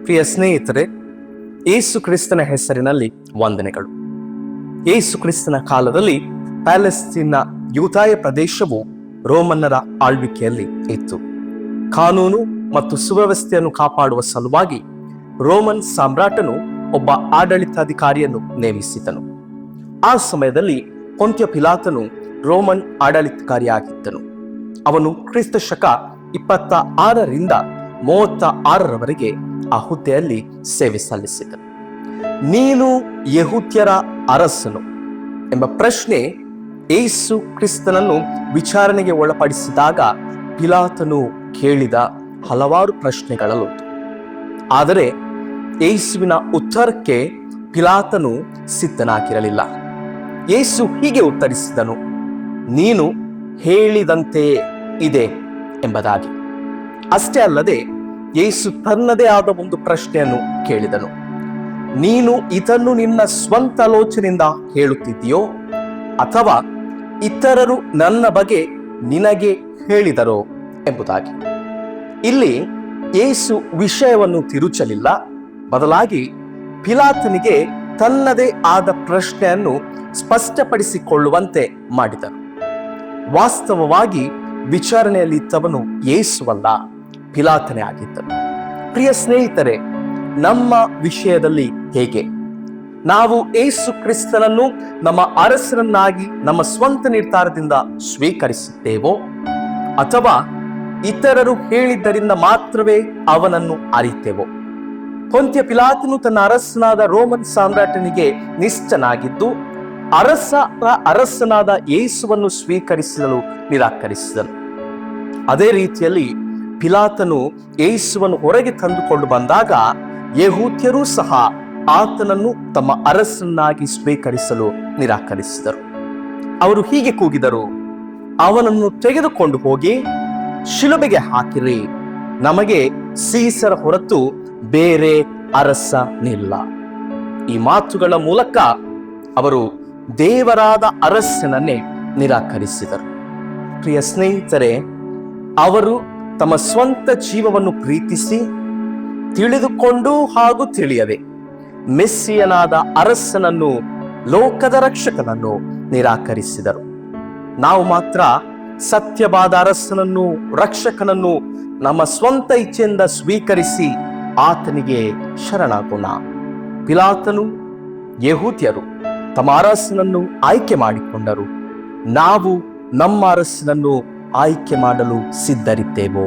ಪ್ರಿಯ ಸ್ನೇಹಿತರೆ, ಯೇಸು ಕ್ರಿಸ್ತನ ಹೆಸರಿನಲ್ಲಿ ವಂದನೆಗಳು. ಯೇಸು ಕ್ರಿಸ್ತನ ಕಾಲದಲ್ಲಿ ಪ್ಯಾಲೆಸ್ತೀನ್ನ ಯೂದಾಯ ಪ್ರದೇಶವು ರೋಮನ್ನರ ಆಳ್ವಿಕೆಯಲ್ಲಿ ಇತ್ತು. ಕಾನೂನು ಮತ್ತು ಸುವ್ಯವಸ್ಥೆಯನ್ನು ಕಾಪಾಡುವ ಸಲುವಾಗಿ ರೋಮನ್ ಸಾಮ್ರಾಟನು ಒಬ್ಬ ಆಡಳಿತಾಧಿಕಾರಿಯನ್ನು ನೇಮಿಸಿದನು. ಆ ಸಮಯದಲ್ಲಿ ಪೊಂತ್ಯ ಪಿಲಾತನು ರೋಮನ್ ಆಡಳಿತಾಧಿಕಾರಿಯಾಗಿದ್ದನು. ಅವನು ಕ್ರಿಸ್ತ ಶಕ 26ರಿಂದ 36ರವರೆಗೆ ಆ ಹುದ್ದೆಯಲ್ಲಿ ಸೇವೆ ಸಲ್ಲಿಸಿದನು. ನೀನು ಯೆಹೂದ್ಯರ ಅರಸನು ಎಂಬ ಪ್ರಶ್ನೆ ಯೇಸು ಕ್ರಿಸ್ತನನ್ನು ವಿಚಾರಣೆಗೆ ಒಳಪಡಿಸಿದಾಗ ಪಿಲಾತನು ಕೇಳಿದ ಹಲವಾರು ಪ್ರಶ್ನೆಗಳಲ್ಲೊಂದು. ಆದರೆ ಯೇಸುವಿನ ಉತ್ತರಕ್ಕೆ ಪಿಲಾತನು ಸಿದ್ಧನಾಗಿರಲಿಲ್ಲ. ಯೇಸು ಹೀಗೆ ಉತ್ತರಿಸಿದನು, ನೀನು ಹೇಳಿದಂತೆಯೇ ಇದೆ ಎಂಬುದಾಗಿ. ಅಷ್ಟೇ ಅಲ್ಲದೆ ಯೇಸು ತನ್ನದೇ ಆದ ಒಂದು ಪ್ರಶ್ನೆಯನ್ನು ಕೇಳಿದನು. ನೀನು ಇದನ್ನು ನಿನ್ನ ಸ್ವಂತ ಆಲೋಚನೆಯಿಂದ ಹೇಳುತ್ತಿದ್ದೀಯೋ ಅಥವಾ ಇತರರು ನನ್ನ ಬಗ್ಗೆ ನಿನಗೆ ಹೇಳಿದರೋ ಎಂಬುದಾಗಿ. ಇಲ್ಲಿ ಯೇಸು ವಿಷಯವನ್ನು ತಿರುಚಲಿಲ್ಲ, ಬದಲಾಗಿ ಪಿಲಾತನಿಗೆ ತನ್ನದೇ ಆದ ಪ್ರಶ್ನೆಯನ್ನು ಸ್ಪಷ್ಟಪಡಿಸಿಕೊಳ್ಳುವಂತೆ ಮಾಡಿದನು. ವಾಸ್ತವವಾಗಿ ವಿಚಾರಣೆಯಲ್ಲಿದ್ದವನು ಯೇಸುವಲ್ಲ, ಪಿಲಾತನೇ ಆಗಿದ್ದನು. ಪ್ರಿಯ ಸ್ನೇಹಿತರೆ, ನಮ್ಮ ವಿಷಯದಲ್ಲಿ ಹೇಗೆ? ನಾವು ಯೇಸು ಕ್ರಿಸ್ತನನ್ನು ನಮ್ಮ ಅರಸನನ್ನಾಗಿ ನಮ್ಮ ಸ್ವಂತ ನಿರ್ಧಾರದಿಂದ ಸ್ವೀಕರಿಸುತ್ತೇವೋ ಅಥವಾ ಇತರರು ಹೇಳಿದ್ದರಿಂದ ಮಾತ್ರವೇ ಅವನನ್ನು ಅರಿತೇವೋ? ಪೊಂತ್ಯ ಪಿಲಾತನು ತನ್ನ ಅರಸನಾದ ರೋಮನ್ ಸಾಮ್ರಾಟನಿಗೆ ನಿಷ್ಠನಾಗಿದ್ದು ಅರಸನಾದ ಯೇಸುವನ್ನು ಸ್ವೀಕರಿಸಲು ನಿರಾಕರಿಸಿದನು. ಅದೇ ರೀತಿಯಲ್ಲಿ ಪಿಲಾತನು ಯೇಸುವನ್ನು ಹೊರಗೆ ತಂದುಕೊಂಡು ಬಂದಾಗ ಯೆಹೂದ್ಯರೂ ಸಹ ಆತನನ್ನು ತಮ್ಮ ಅರಸನಾಗಿ ಸ್ವೀಕರಿಸಲು ನಿರಾಕರಿಸಿದರು. ಅವರು ಹೀಗೆ ಕೂಗಿದರು, ಅವನನ್ನು ತೆಗೆದುಕೊಂಡು ಹೋಗಿ ಶಿಲುಬೆಗೆ ಹಾಕಿರಿ, ನಮಗೆ ಸೀಸರ ಹೊರತು ಬೇರೆ ಅರಸನಿಲ್ಲ. ಈ ಮಾತುಗಳ ಮೂಲಕ ಅವರು ದೇವರಾದ ಅರಸನನ್ನೇ ನಿರಾಕರಿಸಿದರು. ಪ್ರಿಯ ಸ್ನೇಹಿತರೆ, ಅವರು ತಮ್ಮ ಸ್ವಂತ ಜೀವವನ್ನು ಪ್ರೀತಿಸಿ ತಿಳಿದುಕೊಂಡು ಹಾಗೂ ತಿಳಿಯದೆ ಮೆಸ್ಸಿಯನಾದ ಅರಸನನ್ನು, ಲೋಕದ ರಕ್ಷಕನನ್ನು ನಿರಾಕರಿಸಿದರು. ನಾವು ಮಾತ್ರ ಸತ್ಯವಾದ ಅರಸನನ್ನು, ರಕ್ಷಕನನ್ನು ನಮ್ಮ ಸ್ವಂತ ಇಚ್ಛೆಯಿಂದ ಸ್ವೀಕರಿಸಿ ಆತನಿಗೆ ಶರಣಾಗೋಣ. ಪಿಲಾತನು, ಯೆಹೂದ್ಯರು ತಮ್ಮ ಅರಸನನ್ನು ಆಯ್ಕೆ ಮಾಡಿಕೊಂಡರು. ನಾವು ನಮ್ಮ ಅರಸನನ್ನು ಆಯ್ಕೆ ಮಾಡಲು ಸಿದ್ಧರಿದ್ದೇವೋ?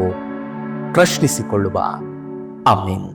ಪ್ರಶ್ನಿಸಿಕೊಳ್ಳುವ. ಆಮೆನ್.